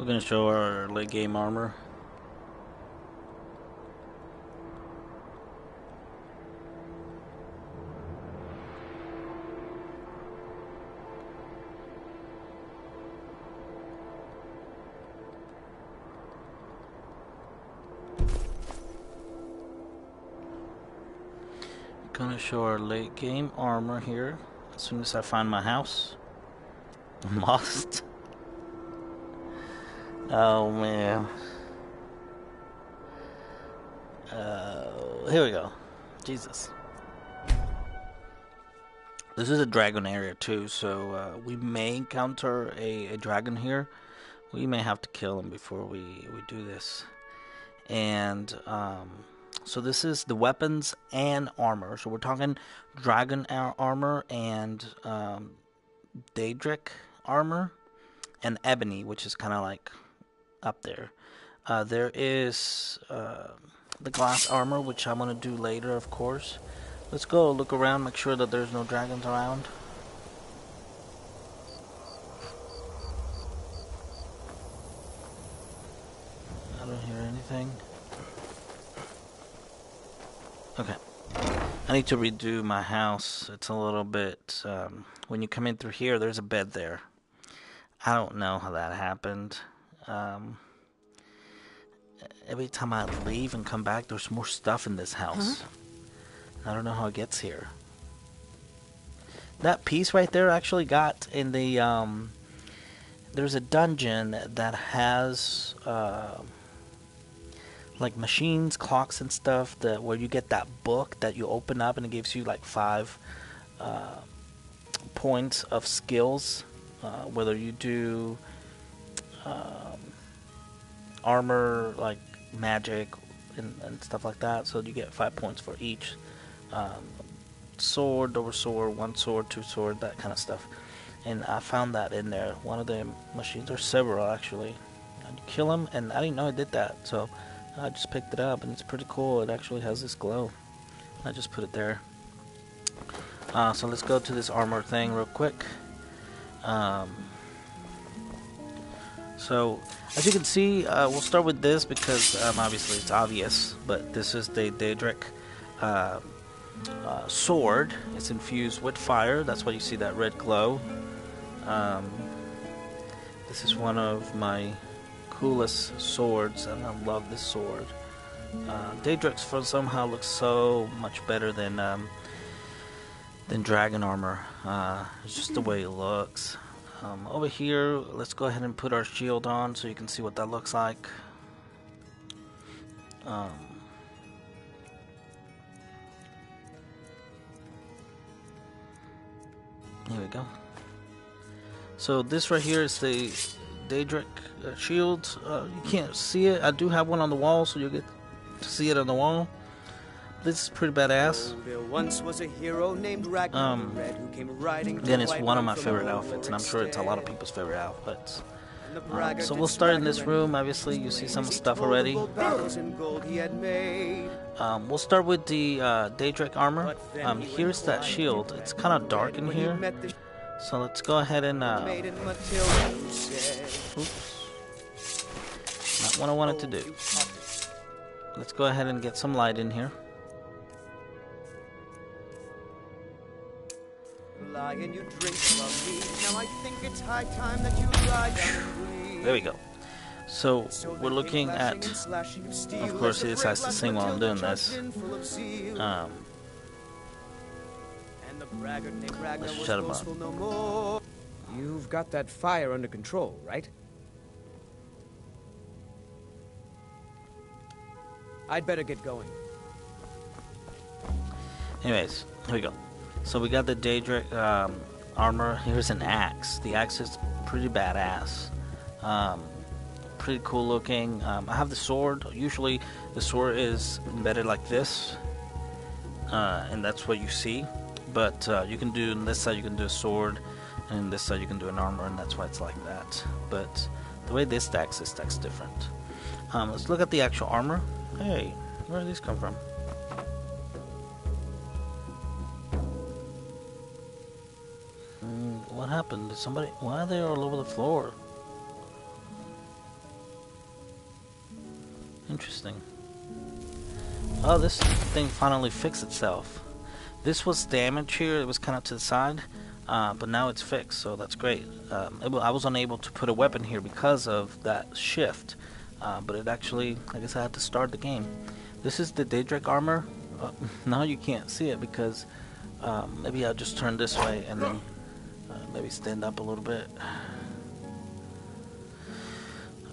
We're gonna show our late game armor. Gonna show our late game armor here as soon as I find my house. I'm lost. Oh man. Here we go. Jesus. This is a dragon area too, so we may encounter a dragon here. We may have to kill him before we do this. And so this is the weapons and armor. So we're talking dragon armor and Daedric armor and ebony, which is kind of like up there. There is the glass armor, which I'm going to do later, of course. Let's go look around, make sure that there's no dragons around. I don't hear anything. Okay. I need to redo my house. It's a little bit... when you come in through here, there's a bed there. I don't know how that happened. Every time I leave and come back, there's more stuff in this house. Huh? I don't know how it gets here. That piece right there actually got in the... there's a dungeon that has... like machines, clocks and stuff, that where you get that book that you open up and it gives you like 5 points of skills, whether you do armor, like magic and stuff like that. So you get 5 points for each sword, over sword, 1 sword, 2 sword, that kind of stuff. And I found that in there, one of the machines, or several actually. And you kill them, and I didn't know it did that, so I just picked it up, and it's pretty cool. It actually has this glow. I just put it there. So let's go to this armor thing real quick. So as you can see, we'll start with this because obviously it's obvious, but this is the Daedric sword. It's infused with fire. That's why you see that red glow. This is one of my coolest swords, and I love this sword. Daedric's somehow looks so much better than dragon armor. It's just the way it looks. Over here, let's go ahead and put our shield on so you can see what that looks like. Here we go. So this right here is the Daedric shield. You can't see it. I do have one on the wall, so you'll get to see it on the wall. This is pretty badass. There once was a hero named Ragnar the Red who came riding. Then it's one of my favorite outfits, and I'm sure it's a lot of people's favorite outfits. So we'll start in this room. Obviously, you see some stuff already. We'll start with the Daedric armor. Here's that shield. It's kind of dark in here. So let's go ahead and oops. Not what I wanted to do. Let's go ahead and get some light in here. There we go. So we're looking at, of course this has to sing while I'm doing this. Let's shut him up. You've got that fire under control, right? I'd better get going. Anyways, here we go. So we got the Daedric armor. Here's an axe. The axe is pretty badass. Pretty cool looking. I have the sword. Usually the sword is embedded like this, and that's what you see. But you can do, on this side you can do a sword, and on this side you can do an armor, and that's why it's like that. But the way this stack's different. Let's look at the actual armor. Hey, where did these come from? What happened? Did somebody... Why are they all over the floor? Interesting. Oh, this thing finally fixed itself. This was damaged here. It was kind of to the side, but now it's fixed, so that's great. I was unable to put a weapon here because of that shift, but it actually, I guess I had to start the game. This is the Daedric armor. Now you can't see it because maybe I'll just turn this way and then maybe stand up a little bit.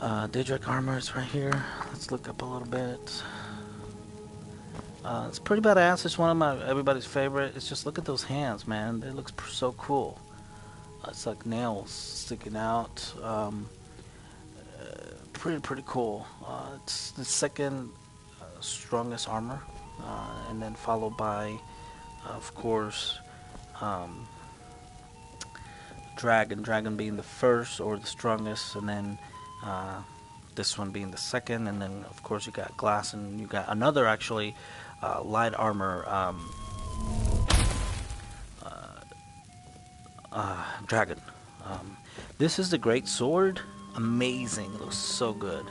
Daedric armor is right here. Let's look up a little bit. It's pretty badass. It's one of everybody's favorite. It's just, look at those hands, man. It looks so cool. It's like nails sticking out. Pretty cool. It's the second strongest armor, and then followed by, of course, Dragon being the first or the strongest, and then this one being the second, and then of course you got Glass, and you got another actually light armor dragon. This is the great sword. Amazing. It looks so good.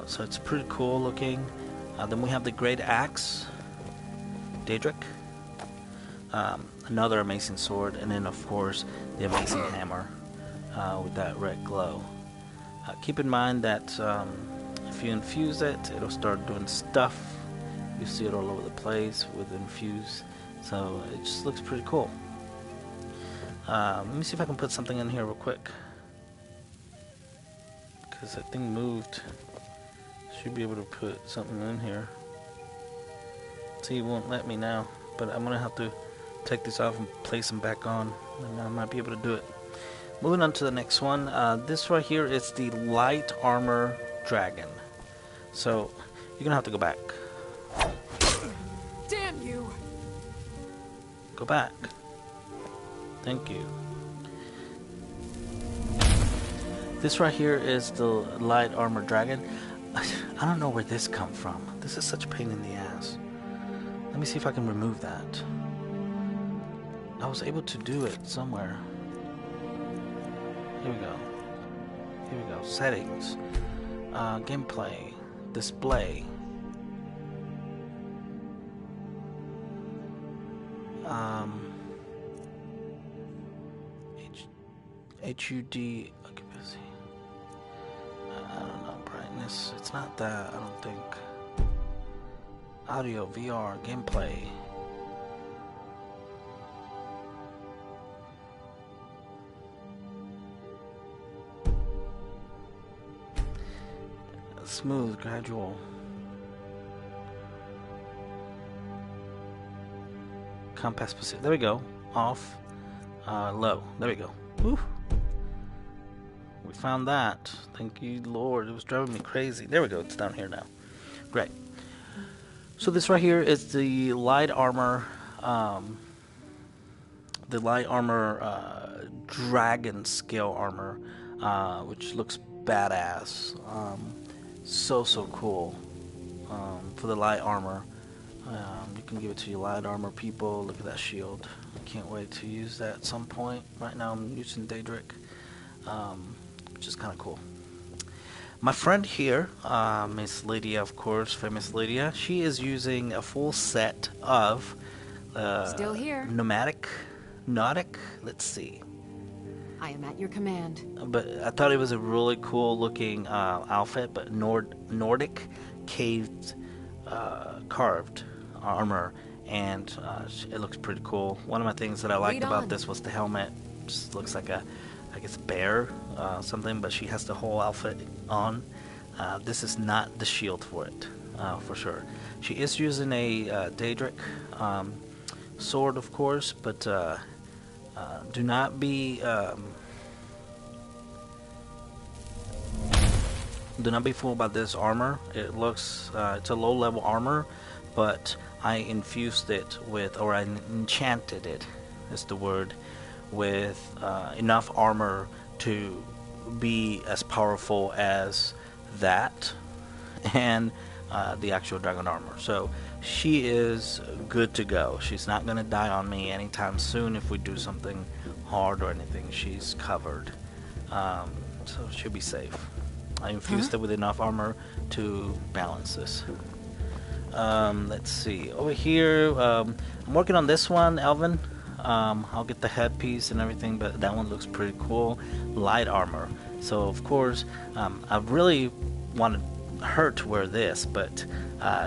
So it's pretty cool looking. Then we have the great axe, Daedric. Another amazing sword, and then of course the amazing hammer with that red glow. Keep in mind that if you infuse it, it'll start doing stuff. You see it all over the place with infuse, so it just looks pretty cool. Let me see if I can put something in here real quick, because that thing moved. Should be able to put something in here. See, it won't let me now, but I'm gonna have to take this off and place them back on, and I might be able to do it. Moving on to the next one. This right here is the light armor dragon. So you're gonna have to go back. Damn you! Go back. Thank you. This right here is the light armor dragon. I don't know where this come from. This is such a pain in the ass. Let me see if I can remove that. I was able to do it somewhere. Here we go. Here we go. Settings. Gameplay. Display. HUD occupancy. I don't know. Brightness. It's not that. I don't think. Audio, VR, gameplay. Smooth, gradual. Compass specific. There we go. Off. Low. There we go. Woo. We found that. Thank you, Lord. It was driving me crazy. There we go. It's down here now. Great. So this right here is the light armor. Dragon scale armor, which looks badass. So cool. For the light armor, you can give it to your light armor people. Look at that shield. I can't wait to use that at some point. Right now I'm using Daedric, which is kind of cool. My friend here, Miss Lydia, of course, famous Lydia, she is using a full set of Still here. Nautic. Let's see. I am at your command. But I thought it was a really cool looking outfit, but Nordic caved carved armor, and it looks pretty cool. One of my things that I liked about this was the helmet. Just looks like a, I guess, bear, something, but she has the whole outfit on. This is not the shield for it, for sure. She is using a Daedric sword, of course, but do not be fooled by this armor. It looks it's a low-level armor, but I infused it with, or I enchanted it, is the word, with enough armor to be as powerful as that and the actual dragon armor. So she is good to go. She's not going to die on me anytime soon if we do something hard or anything. She's covered. So she'll be safe. I infused it with enough armor to balance this. Let's see. Over here, I'm working on this one, Elvin. I'll get the headpiece and everything, but that one looks pretty cool. Light armor. So, of course, I really wanted her to wear this, but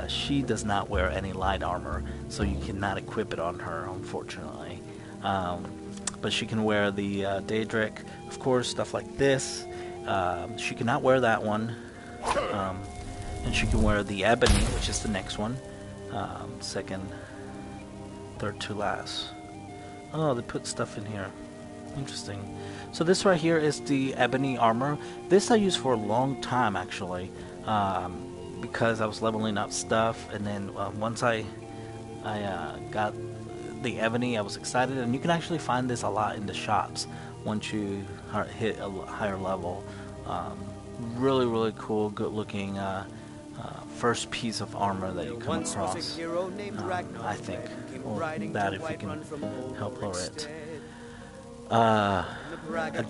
she does not wear any light armor, so you cannot equip it on her, unfortunately. But she can wear the Daedric, of course, stuff like this. She cannot wear that one. And she can wear the Ebony, which is the next one. Second, third to last. Oh, they put stuff in here. Interesting. So this right here is the Ebony armor. This I used for a long time, actually. Because I was leveling up stuff. And then once I got the Ebony, I was excited. And you can actually find this a lot in the shops once you hit a higher level. Really, really cool, good looking first piece of armor that you come across, I think. Or that if you can help lower it. I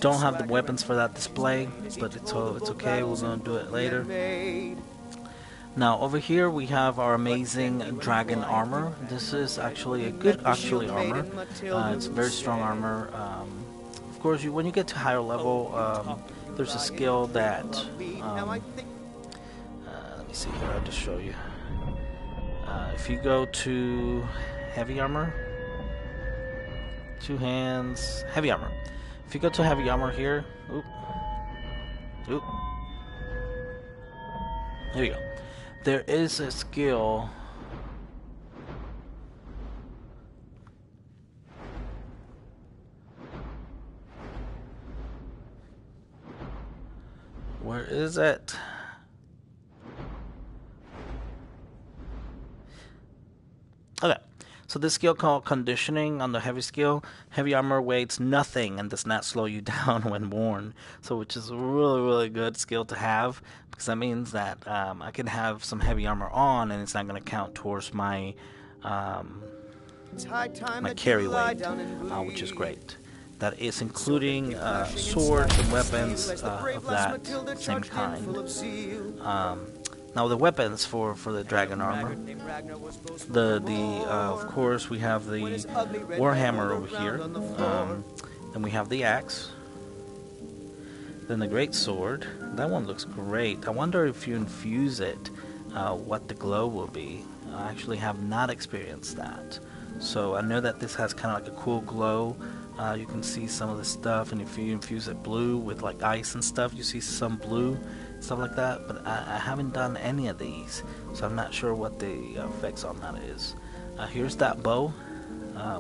don't have the weapons for that display, but it's okay, we're going to do it later. Now over here we have our amazing dragon armor. This is actually a good armor. It's very strong armor. Of course, when you get to higher level, there's a skill that let me see here, I'll just show you. If you go to heavy armor, 2 hands, heavy armor. If you go to heavy armor here, there you go. There is a skill. Where is it? Okay, so this skill called Conditioning on the heavy skill. Heavy armor weighs nothing and does not slow you down when worn. So which is a really, really good skill to have, because that means that I can have some heavy armor on and it's not going to count towards my my carry weight, which is great. That is including swords and weapons of that same kind. Now the weapons for the dragon armor, of course we have the warhammer over here, then we have the axe, then the great sword. That one looks great. I wonder if you infuse it, what the glow will be. I actually have not experienced that, so I know that this has kind of like a cool glow. You can see some of the stuff, and if you infuse it blue with like ice and stuff, you see some blue, stuff like that, but I haven't done any of these, so I'm not sure what the effects on that is. Here's that bow,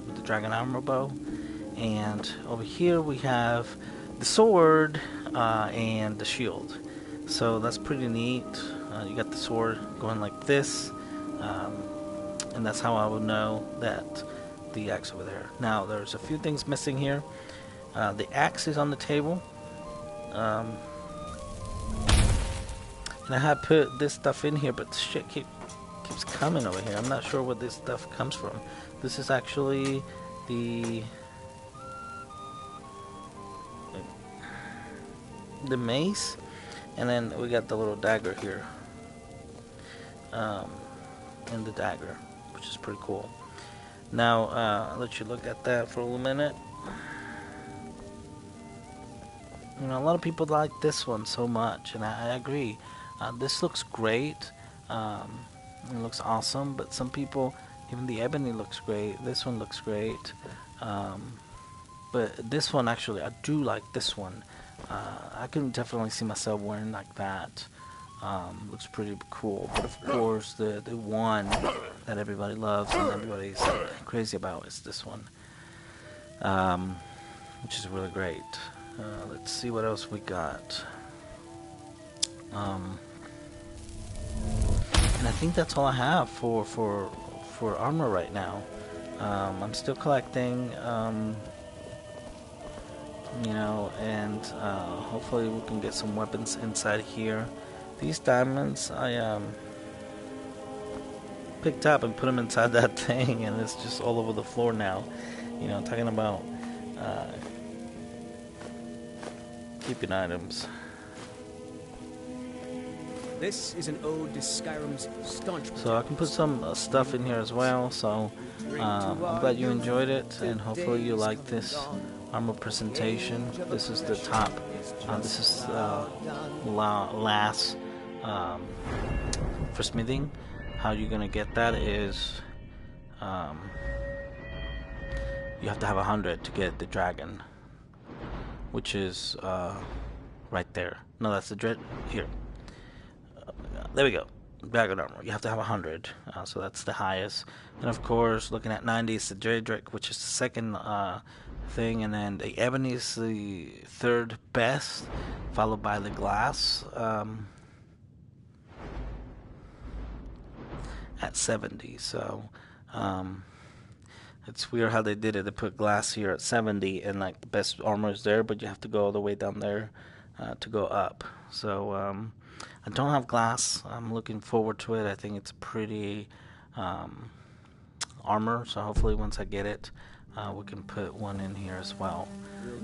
with the dragon armor bow, and over here we have the sword and the shield. So that's pretty neat. You got the sword going like this, and that's how I would know that the axe over there. Now there's a few things missing here. The axe is on the table, and I have put this stuff in here, but shit keeps coming over here. I'm not sure where this stuff comes from. This is actually the mace, and then we got the little dagger here, and the dagger, which is pretty cool. Now, I'll let you look at that for a little minute. You know, a lot of people like this one so much, and I agree. This looks great. It looks awesome, but some people, even the ebony looks great. This one looks great. But this one, actually, I do like this one. I can definitely see myself wearing like that. Looks pretty cool. But of course, the one that everybody loves and everybody's crazy about is this one, which is really great. Let's see what else we got. And I think that's all I have for armor right now. I'm still collecting, you know, and hopefully we can get some weapons inside here. These diamonds I picked up and put them inside that thing, and it's just all over the floor now. You know, talking about keeping items. This is an ode to Skyrim's staunch. So I can put some stuff in here as well. So I'm glad you enjoyed it, and hopefully you like this armor presentation. This is the top. This is last for smithing. How you're gonna get that is you have to have 100 to get the dragon, which is right there. No, that's the dread here. There we go. Dragon armor. You have to have 100, so that's the highest. And of course, looking at 90 is the Daedric, which is the second thing, and then the ebony is the third best, followed by the glass at 70. So it's weird how they did it. They put glass here at 70, and like the best armor is there, but you have to go all the way down there to go up. So I don't have glass. I'm looking forward to it. I think it's pretty armor, so hopefully once I get it, we can put one in here as well.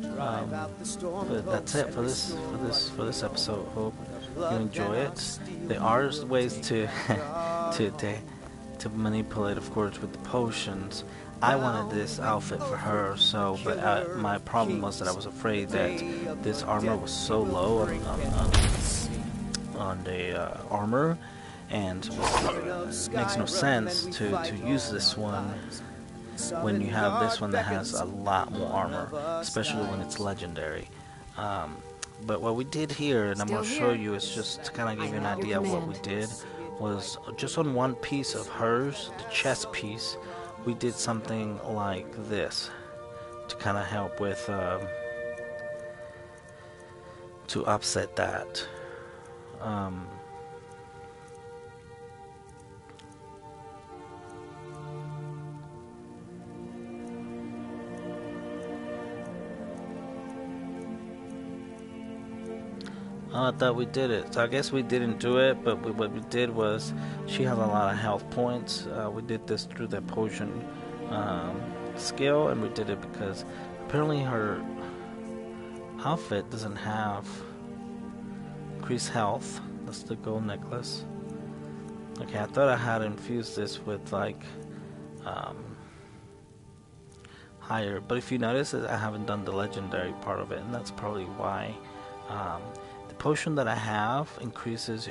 But that's it for this episode. Hope you enjoy it. There are ways to to manipulate, of course, with the potions. I wanted this outfit for her, so but my problem was that I was afraid that this armor was so low on the armor, and it makes no sense to use this one when you have this one that has a lot more armor, especially when it's legendary. But what we did here, and I'm going to show you, is just to kind of give you an idea of what we did, was just on one piece of hers, the chest piece, we did something like this to kind of help with to offset that. I thought we did it. So I guess we didn't do it, but what we did was she has a lot of health points. We did this through the potion skill, and we did it because apparently her outfit doesn't have increased health. That's the gold necklace. Okay, I thought I had infused this with like higher, but if you notice, I haven't done the legendary part of it, and that's probably why. The potion that I have increases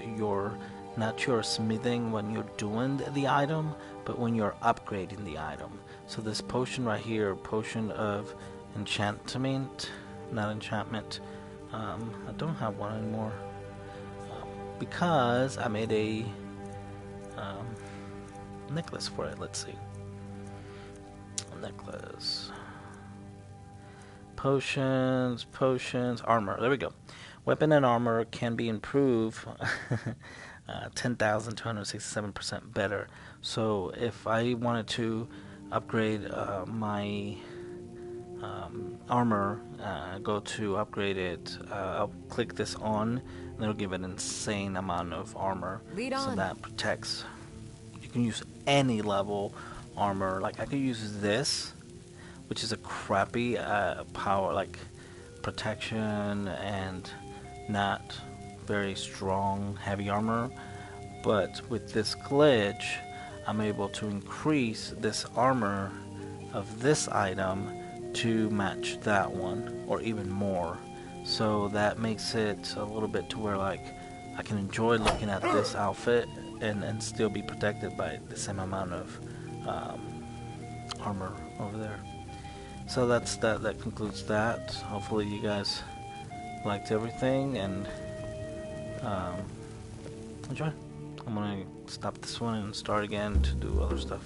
not your smithing when you're doing the item, but when you're upgrading the item. So this potion right here, potion of enchantment, not enchantment. I don't have one anymore because I made a necklace for it. Let's see, necklace, potions, armor. There we go. Weapon and armor can be improved 10,267% better. So if I wanted to upgrade my armor, go to upgrade it, I'll click this on, and it'll give an insane amount of armor. So that protects. You can use any level armor. Like I could use this, which is a crappy power, like protection and not very strong heavy armor, but with this glitch I'm able to increase this armor of this item to match that one or even more. So that makes it a little bit to where like I can enjoy looking at this outfit and still be protected by the same amount of armor over there. So that concludes that. Hopefully you guys liked everything and enjoy. I'm gonna stop this one and start again to do other stuff.